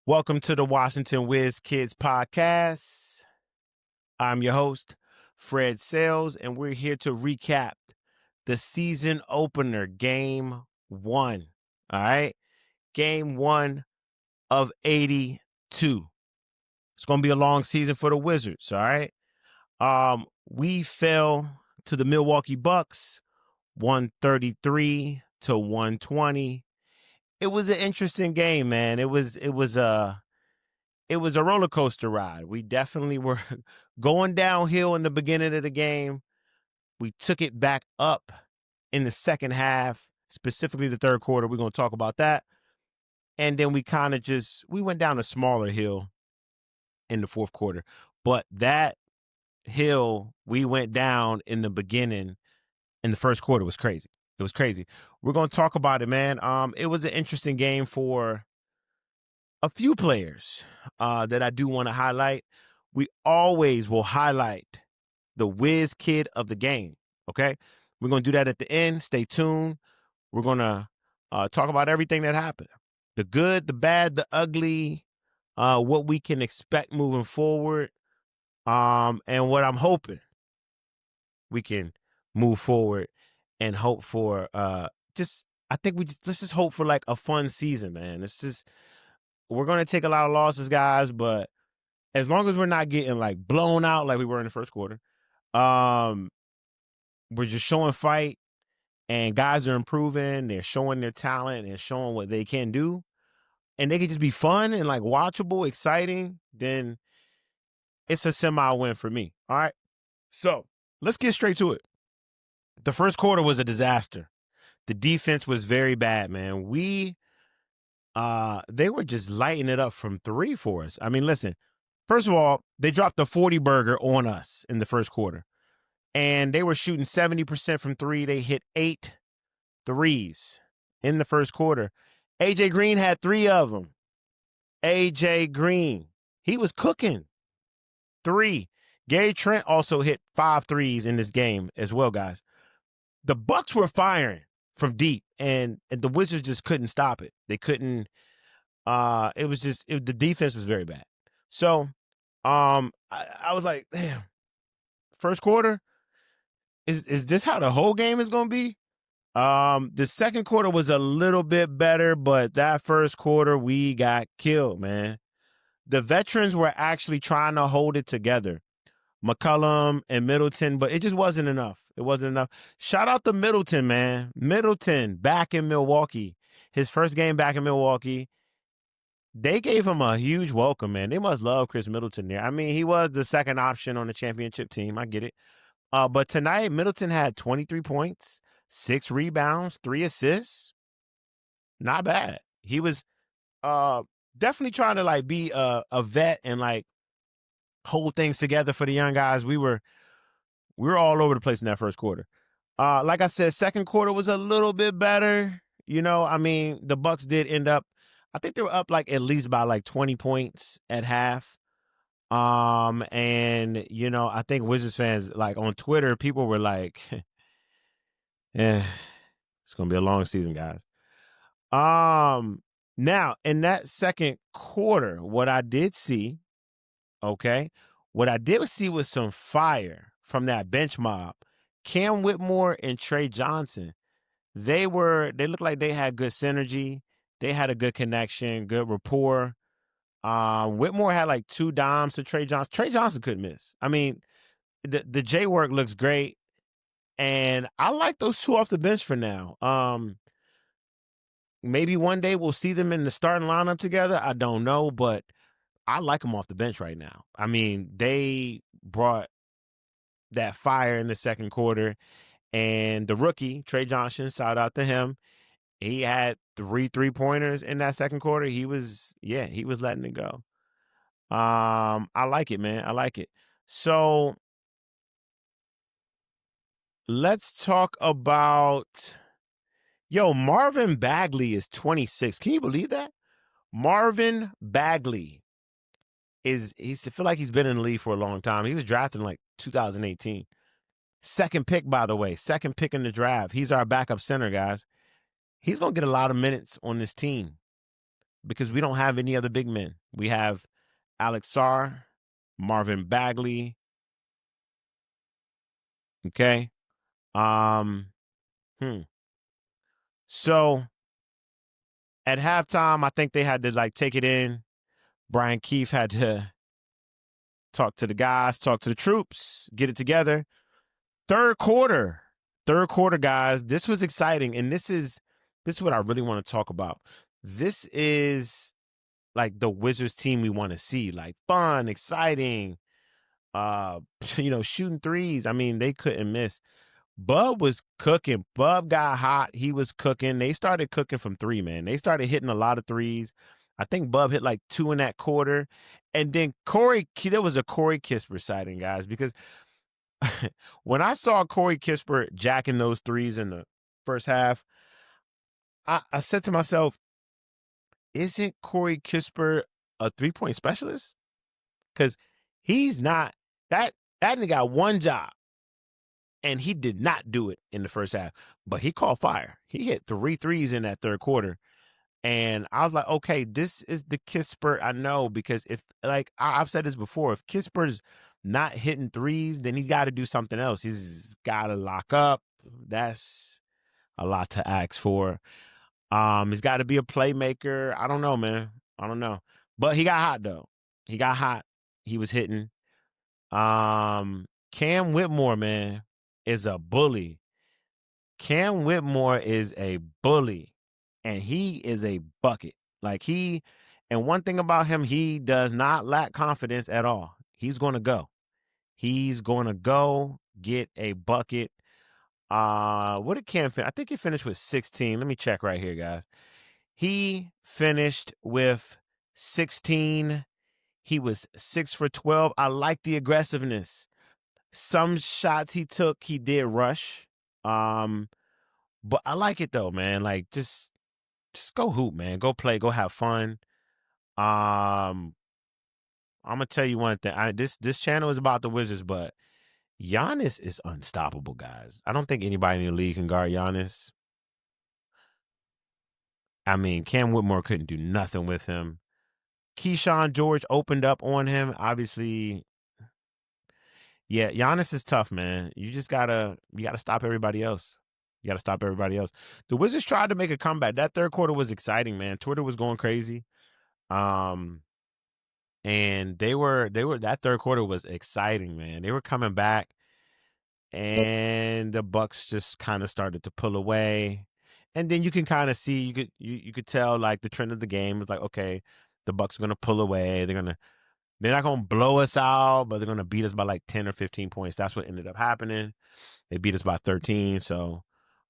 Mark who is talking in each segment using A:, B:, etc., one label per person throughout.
A: Welcome to the Washington Wiz Kids podcast. I'm your host, Fred Sales, and we're here to recap the season opener, game 1. All right? Game 1 of 82. It's going to be a long season for the Wizards, all right? We fell to the Milwaukee Bucks, 133-120. It was an interesting game, man. It was a roller coaster ride. We definitely were going downhill in the beginning of the game. We took it back up in the second half, specifically the third quarter. We're going to talk about that. And then we kind of we went down a smaller hill in the fourth quarter. But that hill we went down in the beginning in the first quarter was crazy. It was crazy. We're going to talk about it, man. It was an interesting game for a few players that I do want to highlight. We always will highlight the whiz kid of the game, okay? We're going to do that at the end. Stay tuned. We're going to talk about everything that happened. The good, the bad, the ugly, what we can expect moving forward, and what I'm hoping we can move forward and hope for let's just hope for like a fun season, man. We're going to take a lot of losses, guys, but as long as we're not getting like blown out like we were in the first quarter, we're just showing fight and guys are improving. They're showing their talent and showing what they can do. And they can just be fun and like watchable, exciting. Then it's a semi-win for me. All right. So let's get straight to it. The first quarter was a disaster. The defense was very bad, man. They were just lighting it up from three for us. I mean, listen, first of all, they dropped the 40 burger on us in the first quarter. And they were shooting 70% from three. They hit 8 threes in the first quarter. AJ Green had 3 of them. AJ Green, he was cooking. 3. Gary Trent also hit 5 threes in this game as well, guys. The Bucks were firing from deep, and the Wizards just couldn't stop it. They couldn't. The defense was very bad. So, I was like, damn. First quarter, is this how the whole game is going to be? The second quarter was a little bit better, but that first quarter we got killed, man. The veterans were actually trying to hold it together, McCollum and Middleton, but it just wasn't enough. It wasn't enough. Shout out to Middleton, man. Middleton back in Milwaukee. His first game back in Milwaukee. They gave him a huge welcome, man. They must love Chris Middleton there. I mean, he was the second option on the championship team. I get it. But tonight, Middleton had 23 points, 6 rebounds, 3 assists. Not bad. He was definitely trying to like be a vet and like hold things together for the young guys. We were all over the place in that first quarter. Like I said, second quarter was a little bit better. You know, I mean, the Bucks did end up, I think they were up like at least by like 20 points at half. And you know, I think Wizards fans like on Twitter, people were like, it's gonna be a long season, guys. Now in that second quarter, what I did see was some fire from that bench mob. Cam Whitmore and Trey Johnson, they looked like they had good synergy. They had a good connection, good rapport. Whitmore had like 2 dimes to Trey Johnson. Trey Johnson couldn't miss. I mean, the J work looks great. And I like those 2 off the bench for now. Maybe one day we'll see them in the starting lineup together. I don't know, but I like them off the bench right now. I mean, they brought that fire in the second quarter. And the rookie, Trey Johnson, shout out to him. He had 3 3-pointers in that second quarter. He was letting it go. I like it, man. I like it. So let's talk about, Marvin Bagley is 26. Can you believe that? Marvin Bagley I feel like he's been in the league for a long time. He was drafted in like 2018. Second pick, by the way. Second pick in the draft. He's our backup center, guys. He's going to get a lot of minutes on this team. because we don't have any other big men. We have Alex Sarr, Marvin Bagley. Okay. Um, So at halftime, I think they had to like take it in. Brian Keefe had to talk to the guys, talk to the troops, get it together. Third quarter, guys. This was exciting, and this is what I really want to talk about. This is like the Wizards team we want to see, like fun, exciting, shooting threes. I mean, they couldn't miss. Bub was cooking. Bub got hot. He was cooking. They started cooking from three, man. They started hitting a lot of threes. I think Bub hit like 2 in that quarter. And then there was a Corey Kispert sighting, guys, because when I saw Corey Kispert jacking those threes in the first half, I said to myself, isn't Corey Kispert a three-point specialist? Because he's not. That nigga got one job. And he did not do it in the first half, but he caught fire. He hit 3 threes in that third quarter. And I was like, okay, this is the Kispert I know, because if, like, I've said this before, if Kispert's not hitting threes, then he's got to do something else. He's got to lock up. That's a lot to ask for. He's got to be a playmaker. I don't know, man. I don't know. But he got hot, though. He got hot. He was hitting. Cam Whitmore, man, is a bully. Cam Whitmore is a bully, and he is a bucket. And one thing about him, he does not lack confidence at all. He's going to go. He's going to go get a bucket. What did Cam finish? I think he finished with 16. Let me check right here, guys. He finished with 16. He was 6 for 12. I like the aggressiveness. Some shots he took, he did rush. But I like it though, man. Like just go hoop, man. Go play, go have fun. I'm gonna tell you one thing. This channel is about the Wizards, but Giannis is unstoppable, guys. I don't think anybody in the league can guard Giannis. I mean, Cam Whitmore couldn't do nothing with him. Kyshawn George opened up on him. Obviously, yeah, Giannis is tough, man. You gotta stop everybody else. You gotta stop everybody else. The Wizards tried to make a comeback. That third quarter was exciting, man. Twitter was going crazy. And that third quarter was exciting, man. They were coming back, and the Bucks just kind of started to pull away. And then you can kind of see, you could tell like the trend of the game was like, okay, the Bucks are gonna pull away. They're not gonna blow us out, but they're gonna beat us by like 10 or 15 points. That's what ended up happening. They beat us by 13. So,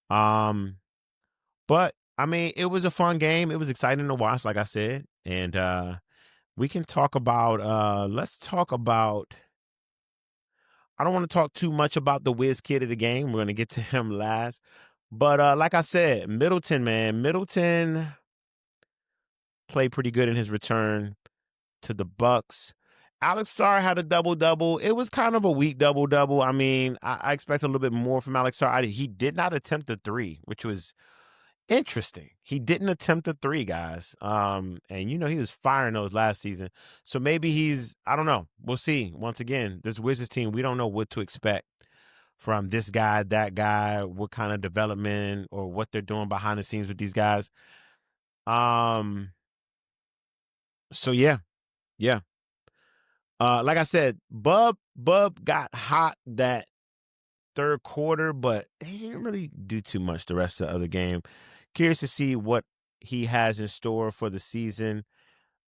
A: but I mean, it was a fun game. It was exciting to watch, like I said. And we can talk about. Let's talk about. I don't want to talk too much about the Wiz Kid of the game. We're gonna get to him last. But like I said, Middleton, man, Middleton played pretty good in his return to the Bucks. Alex Sarr had a double-double. It was kind of a weak double-double. I mean, I expect a little bit more from Alex Sarr. He did not attempt a three, which was interesting. He didn't attempt a three, guys. And he was firing those last season. So maybe I don't know. We'll see. Once again, this Wizards team, we don't know what to expect from this guy, that guy, what kind of development or what they're doing behind the scenes with these guys. So yeah. Like I said, Bub got hot that third quarter, but he didn't really do too much the rest of the other game. Curious to see what he has in store for the season.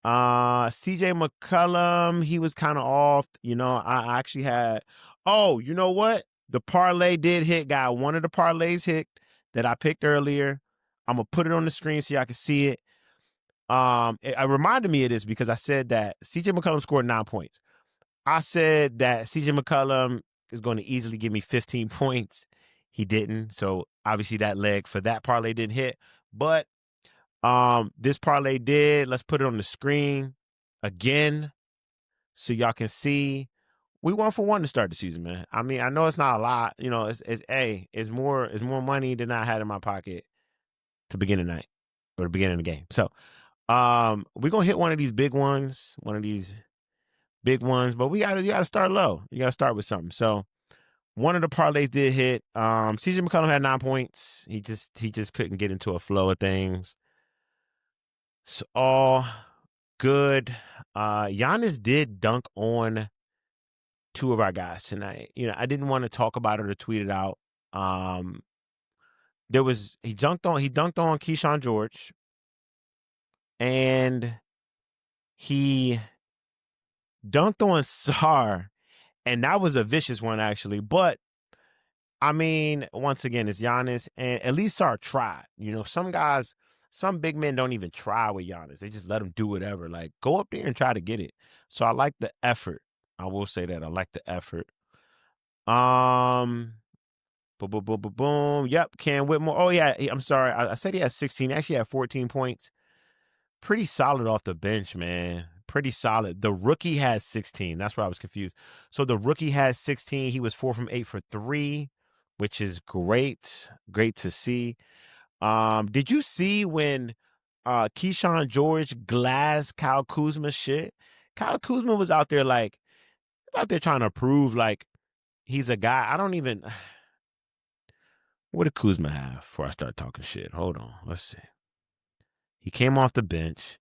A: CJ McCollum, he was kind of off. I actually had. Oh, you know what? The parlay did hit, guy. One of the parlays hit that I picked earlier. I'm gonna put it on the screen so y'all can see it. It reminded me of this because I said that CJ McCollum scored 9 points. I said that CJ McCollum is going to easily give me 15 points. He didn't. So obviously that leg for that parlay didn't hit. But this parlay did. Let's put it on the screen again so y'all can see. We 1 for 1 to start the season, man. I mean, I know it's not a lot. It's more money than I had in my pocket to begin the night or the beginning of the game. So We're gonna hit one of these big ones, but you gotta start low. You gotta start with something. So one of the parlays did hit. CJ McCollum had 9 points. He just couldn't get into a flow of things. It's all good. Giannis did dunk on 2 of our guys tonight. I didn't want to talk about it or tweet it out. He dunked on Kyshawn George, and he dunked on Sar, and that was a vicious one actually. But I mean, once again, it's Giannis, and at least Sar tried. Some big men don't even try with Giannis. They just let him do whatever. Like, go up there and try to get it. So I like the effort. I will say that. I like the effort. Boom, boom, boom, boom, boom. Yep, Cam Whitmore. Oh, yeah, I'm sorry. I said he had 16. Actually, he had 14 points. Pretty solid off the bench, man. Pretty solid. The rookie has 16. That's where I was confused. So the rookie has 16. He was 4 from 8 for 3, which is great. Great to see. Did you see when Kyshawn George glassed Kyle Kuzma shit? Kyle Kuzma was out there trying to prove like he's a guy. I don't even. What did Kuzma have before I start talking shit? Hold on. Let's see. He came off the bench.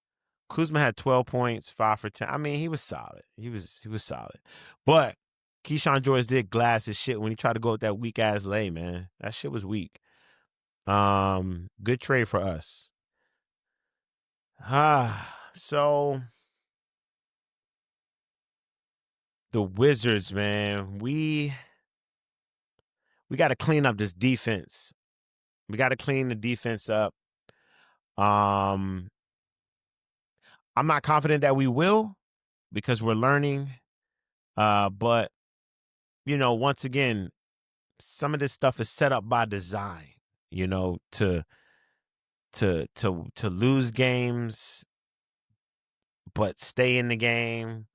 A: Kuzma had 12 points, 5 for 10. I mean, he was solid. He was solid. But Kyshawn George did glass his shit when he tried to go with that weak ass lay, man. That shit was weak. Good trade for us. So the Wizards, man, we got to clean up this defense. We got to clean the defense up. I'm not confident that we will because we're learning. But once again, some of this stuff is set up by design, to lose games, but stay in the game.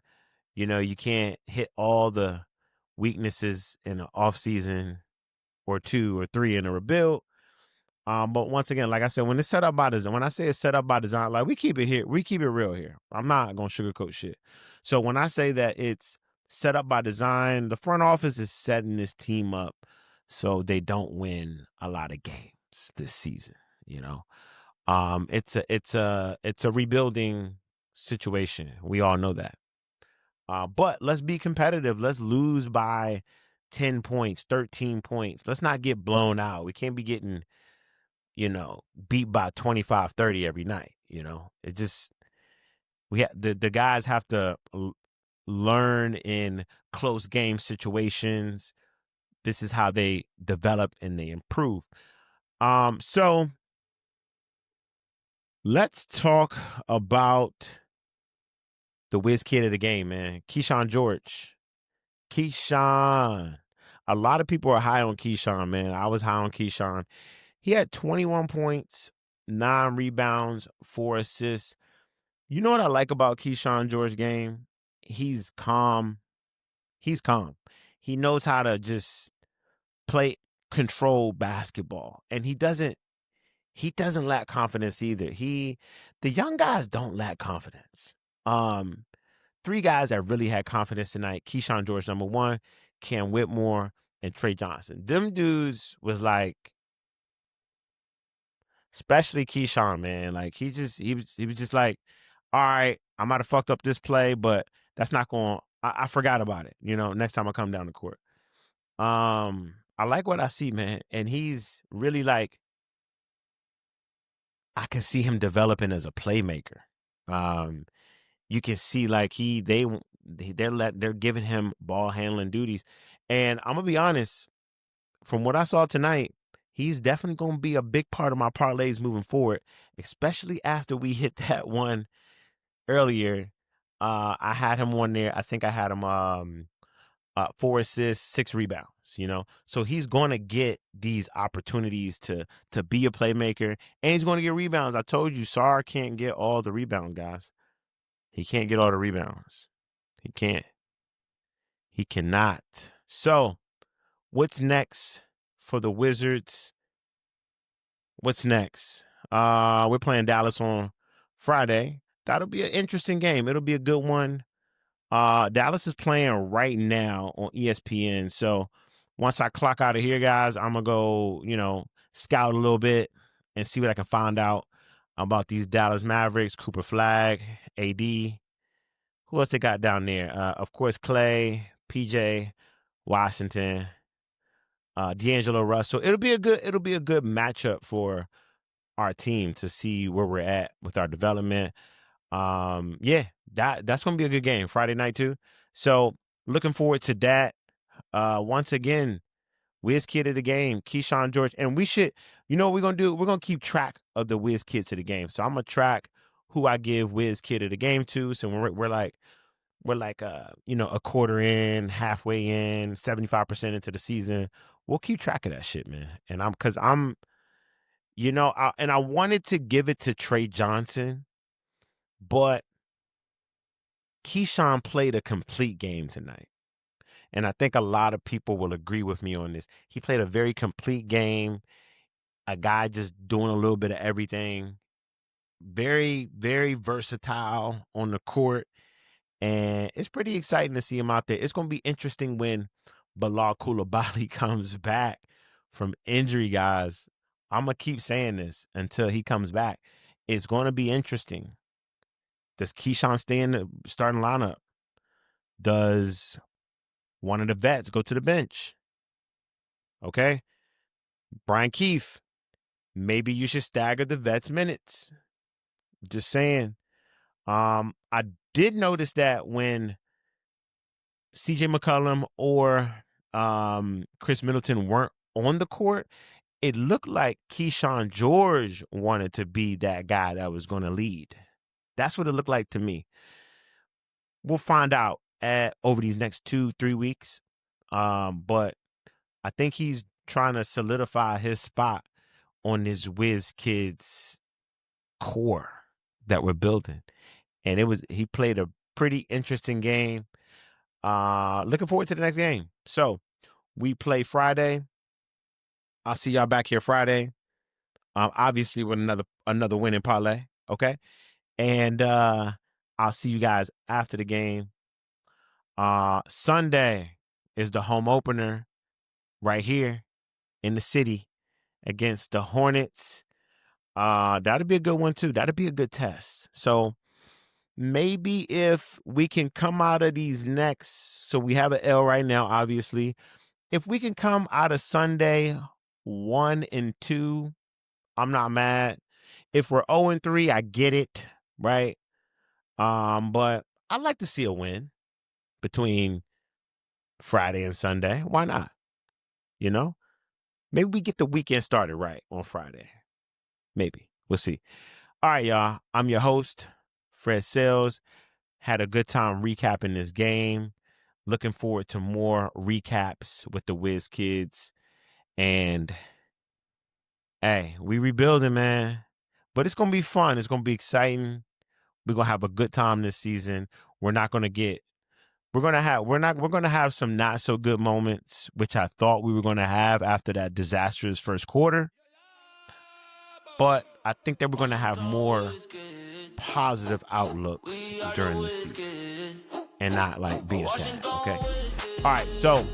A: You can't hit all the weaknesses in an off season or 2 or 3 in a rebuild. But once again, like I said, when it's set up by design, when I say it's set up by design, like we keep it real here. I'm not going to sugarcoat shit. So when I say that it's set up by design, the front office is setting this team up so they don't win a lot of games this season. It's a rebuilding situation. We all know that. But let's be competitive. Let's lose by 10 points, 13 points. Let's not get blown out. We can't be getting beat by 25, 30 every night. It just, the guys have to learn in close game situations. This is how they develop and they improve. So let's talk about the whiz kid of the game, man. Kyshawn George. Keshawn. A lot of people are high on Keshawn, man. I was high on Keshawn. He had 21 points, 9 rebounds, 4 assists. You know what I like about Kyshawn George's game? He's calm. He's calm. He knows how to just play control basketball. And he doesn't lack confidence either. The young guys don't lack confidence. 3 guys that really had confidence tonight: Kyshawn George, number 1, Cam Whitmore, and Trey Johnson. Them dudes was like, especially Keshawn, man. Like he was just like, all right, I might have fucked up this play, but that's not going. I forgot about it. Next time I come down the court. I like what I see, man, and he's really like, I can see him developing as a playmaker. You can see like they're giving him ball handling duties, and I'm gonna be honest. From what I saw tonight, he's definitely going to be a big part of my parlays moving forward, especially after we hit that one earlier. I had him on there. I think I had him 4 assists, 6 rebounds, So he's going to get these opportunities to be a playmaker, and he's going to get rebounds. I told you, Sar can't get all the rebounds, guys. He can't get all the rebounds. He can't. He cannot. So what's next for the Wizards? What's next? We're playing Dallas on Friday. That'll be an interesting game. It'll be a good one. Dallas is playing right now on ESPN. So once I clock out of here, guys, I'm gonna go, scout a little bit and see what I can find out about these Dallas Mavericks. Cooper Flag, AD. Who else they got down there? Of course, Clay, PJ, Washington, D'Angelo Russell. It'll be a good matchup for our team to see where we're at with our development. That's gonna be a good game Friday night too. So looking forward to that. Once again, Wiz Kid of the game, Kyshawn George, and we should, what we're gonna do? We're gonna keep track of the Wiz Kids of the game. So I'm gonna track who I give Wiz Kid of the game to. So we're like a quarter in, halfway in, 75% into the season. We'll keep track of that shit, man. And I wanted to give it to Trey Johnson, but Keshawn played a complete game tonight. And I think a lot of people will agree with me on this. He played a very complete game. A guy just doing a little bit of everything. Very, very versatile on the court. And it's pretty exciting to see him out there. It's going to be interesting when Bilal Coulibaly comes back from injury, guys. I'm going to keep saying this until he comes back. It's going to be interesting. Does Keshawn stay in the starting lineup? Does one of the vets go to the bench? Okay. Brian Keefe, maybe you should stagger the vets' minutes. Just saying. I did notice that when CJ McCollum or Chris Middleton weren't on the court, it looked like Kyshawn George wanted to be that guy that was going to lead. That's what it looked like to me. We'll find out over these next 2-3 weeks. But I think he's trying to solidify his spot on this Wiz Kids core that we're building. And he played a pretty interesting game. Looking forward to the next game. So we play Friday. I'll see y'all back here Friday. Obviously with another winning parlay. Okay. And I'll see you guys after the game. Sunday is the home opener right here in the city against the Hornets. That'll be a good one too. That'll be a good test. So maybe if we can come out of these next, so we have an L right now, obviously. If we can come out of Sunday 1-2, I'm not mad. If we're 0-3, I get it, right? But I'd like to see a win between Friday and Sunday. Why not? Maybe we get the weekend started right on Friday. Maybe. We'll see. All right, y'all. I'm your host, Fred Sales. Had a good time recapping this game. Looking forward to more recaps with the Wiz Kids. And, hey, we rebuilding, man. But it's going to be fun. It's going to be exciting. We're going to have a good time this season. We're going to have some not so good moments, which I thought we were going to have after that disastrous first quarter. But I think that we're going to have more positive outlooks during the season and not like being sad. Okay. All right. So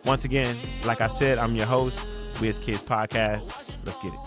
A: once again, like I said, I'm your host, Wiz Kids Podcast. Let's get it.